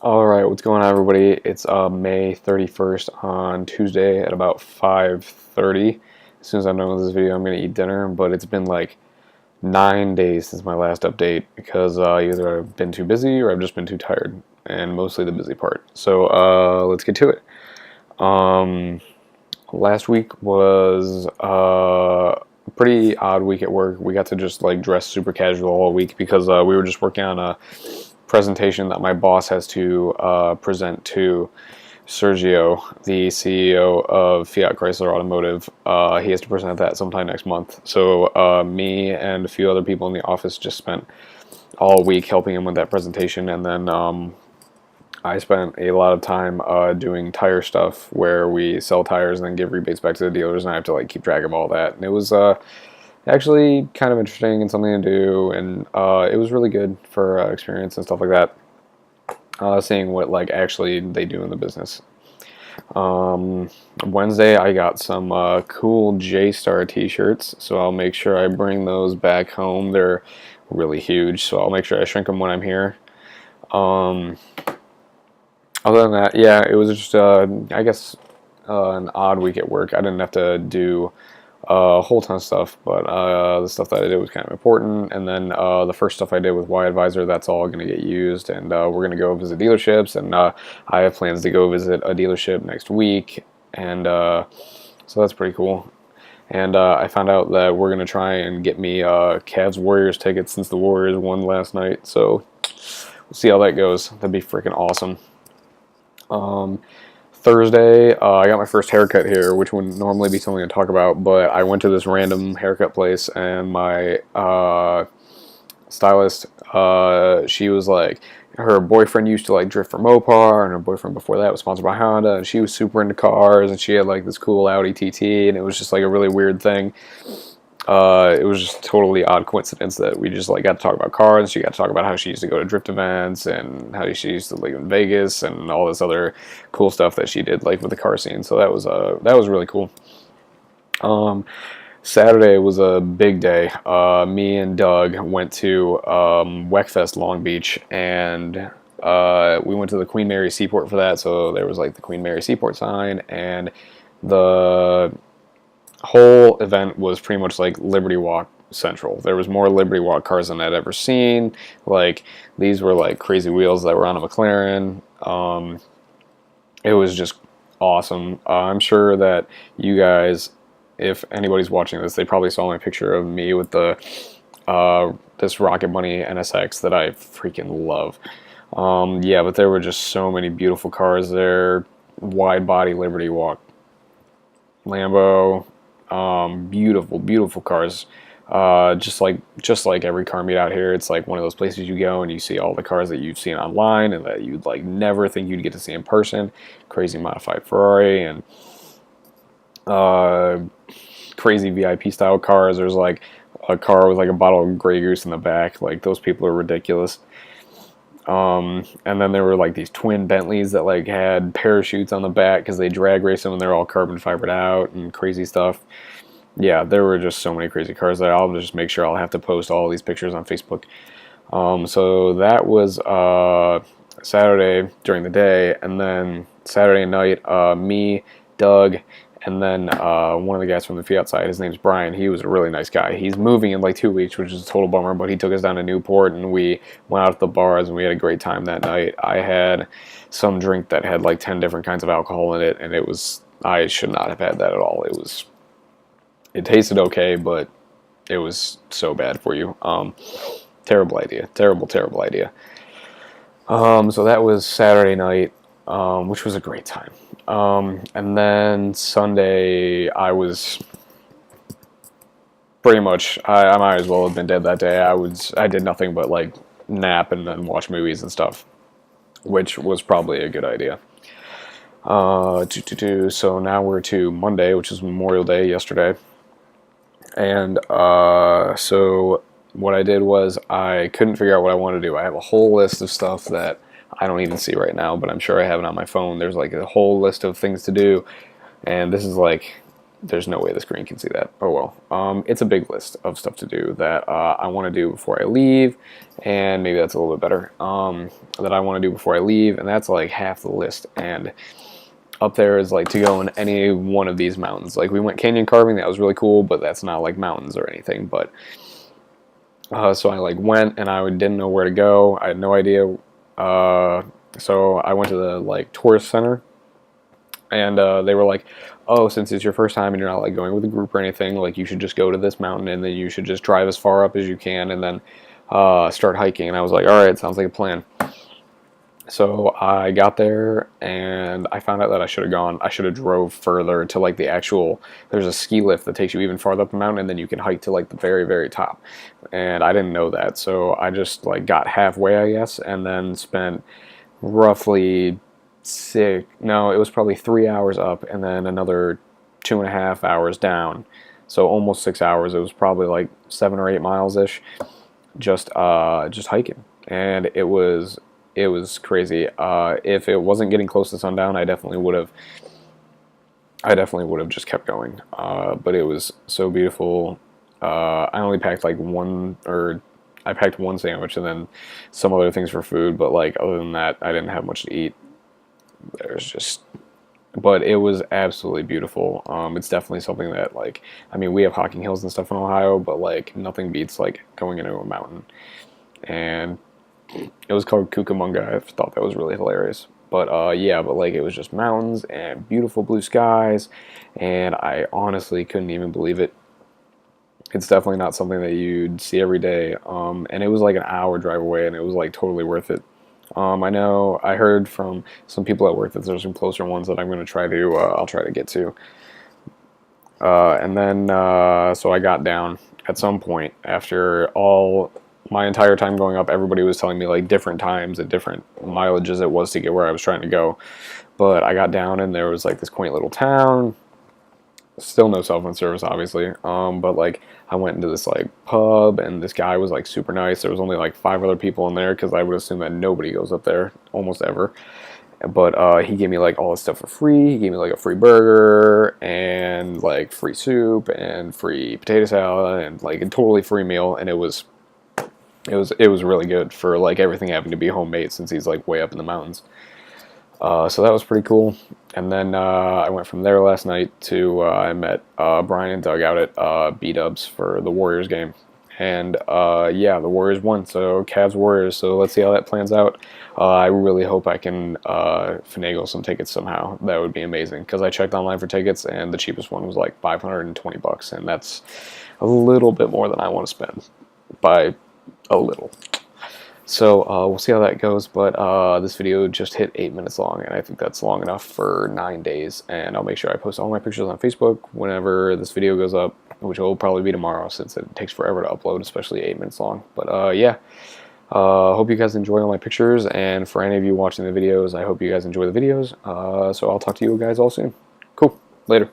All right, what's going on, everybody? It's May 31st on Tuesday at about 5:30. As soon as I'm done with this video, I'm gonna eat dinner. But it's been like 9 days since my last update because either I've been too busy or I've just been too tired, and mostly the busy part. So let's get to it. Um, Last week was a pretty odd week at work. We got to just like dress super casual all week because we were just working on a presentation that my boss has to present to Sergio, the CEO of Fiat Chrysler Automotive. He has to present that sometime next month. So me and a few other people in the office just spent all week helping him with that presentation, and then I spent a lot of time doing tire stuff where we sell tires and then give rebates back to the dealers, and I have to like keep track of all that. And it was actually kind of interesting and something to do, and it was really good for experience and stuff like that. Seeing what like actually they do in the business. Wednesday I got some cool J-Star t-shirts, so I'll make sure I bring those back home. They're really huge, so I'll make sure I shrink them when I'm here. Um, Other than that, yeah, it was just I guess an odd week at work. I didn't have to do a whole ton of stuff, but the stuff that I did was kind of important. And then the first stuff I did with Y Advisor, that's all going to get used, and we're going to go visit dealerships. And I have plans to go visit a dealership next week, and so that's pretty cool. And I found out that we're going to try and get me Cavs Warriors tickets since the Warriors won last night. So we'll see how that goes. That'd be freaking awesome. Um, Thursday, I got my first haircut here, which would normally be something to talk about, but I went to this random haircut place, and my stylist, she was like, her boyfriend used to like drift for Mopar, and her boyfriend before that was sponsored by Honda, and she was super into cars, and she had like this cool Audi TT, and it was just like a really weird thing. It was just totally odd coincidence that we just like got to talk about cars. She got to talk about how she used to go to drift events and how she used to live in Vegas and all this other cool stuff that she did like with the car scene. So that was really cool. Um, Saturday was a big day. Me and Doug went to WECFest Long Beach, and we went to the Queen Mary Seaport for that. So there was like the Queen Mary Seaport sign, and the whole event was pretty much like Liberty Walk Central. There was more Liberty Walk cars than I'd ever seen. Like these were like crazy wheels that were on a McLaren. It was just awesome. I'm sure that you guys, if anybody's watching this, they probably saw my picture of me with the this Rocket Bunny NSX that I freaking love. Yeah, but there were just so many beautiful cars there. Wide body Liberty Walk Lambo, beautiful, beautiful cars. Just like every car meet out here, it's like one of those places you go and you see all the cars that you've seen online and that you'd like never think you'd get to see in person. Crazy modified Ferrari and uh, crazy VIP style cars. There's like a car with like a bottle of Grey Goose in the back. Like those people are ridiculous. And then there were like these twin Bentleys that like had parachutes on the back because they drag race them and they're all carbon fibered out and crazy stuff. Yeah, there were just so many crazy cars that I'll just make sure I'll have to post all these pictures on Facebook. So that was Saturday during the day, and then Saturday night, me, Doug, and then one of the guys from the Fiat side, his name's Brian. He was a really nice guy. He's moving in like 2 weeks, which is a total bummer, but he took us down to Newport, and we went out to the bars, and we had a great time that night. I had some drink that had like 10 different kinds of alcohol in it, and I should not have had that at all. It tasted okay, but it was so bad for you. Terrible idea. Terrible, terrible idea. So that was Saturday night, which was a great time. And then Sunday, I was pretty much, I might as well have been dead that day. I did nothing but like nap and then watch movies and stuff, which was probably a good idea. So now we're to Monday, which is Memorial Day yesterday. And so what I did was I couldn't figure out what I wanted to do. I have a whole list of stuff that I don't even see right now, but I'm sure I have it on my phone. There's like a whole list of things to do, and this is like there's no way the screen can see that. Oh well. It's a big list of stuff to do that I want to do before I leave, and maybe that's a little bit better. That I want to do before I leave, and that's like half the list. And up there is like to go in any one of these mountains. Like we went canyon carving, that was really cool, but that's not like mountains or anything. But so I like went and I didn't know where to go. I had no idea. So I went to the like tourist center, and they were like, oh, since it's your first time and you're not like going with a group or anything, like you should just go to this mountain and then you should just drive as far up as you can and then start hiking. And I was like, all right, sounds like a plan. So I got there and I found out that I should have drove further to like the actual, there's a ski lift that takes you even farther up the mountain and then you can hike to like the very, very top. And I didn't know that. So I just like got halfway, I guess, and then spent roughly it was probably 3 hours up and then another 2.5 hours down. So almost 6 hours. It was probably like 7 or 8 miles ish, just hiking. And it was crazy. If it wasn't getting close to sundown, I definitely would have just kept going. But it was so beautiful. I only packed like I packed one sandwich and then some other things for food. But like other than that, I didn't have much to eat. But it was absolutely beautiful. It's definitely something that like, I mean, we have hiking hills and stuff in Ohio, but like nothing beats like going into a mountain. And it was called Cucamonga. I thought that was really hilarious. But yeah, but like it was just mountains and beautiful blue skies, and I honestly couldn't even believe it. It's definitely not something that you'd see every day. And it was like an hour drive away, and it was like totally worth it. I know I heard from some people at work that there's some closer ones that I'm going to I'll try to get to. And then so I got down at some point after all my entire time going up. Everybody was telling me like different times and different mileages it was to get where I was trying to go. But I got down and there was like this quaint little town. Still no cell phone service, obviously. But like I went into this like pub and this guy was like super nice. There was only like 5 other people in there because I would assume that nobody goes up there almost ever. But he gave me like all this stuff for free. He gave me like a free burger and like free soup and free potato salad and like a totally free meal. And it was really good for like everything having to be homemade since he's like way up in the mountains. So that was pretty cool. And then I went from there last night to I met Brian and Doug out at B-Dubs for the Warriors game. And yeah, the Warriors won. So Cavs Warriors. So let's see how that plans out. I really hope I can finagle some tickets somehow. That would be amazing because I checked online for tickets and the cheapest one was like $520, and that's a little bit more than I want to spend by a little. So we'll see how that goes, but this video just hit 8 minutes long, and I think that's long enough for 9 days, and I'll make sure I post all my pictures on Facebook whenever this video goes up, which will probably be tomorrow since it takes forever to upload, especially 8 minutes long. But yeah, hope you guys enjoy all my pictures, and for any of you watching the videos, I hope you guys enjoy the videos, so I'll talk to you guys all soon. Cool, later.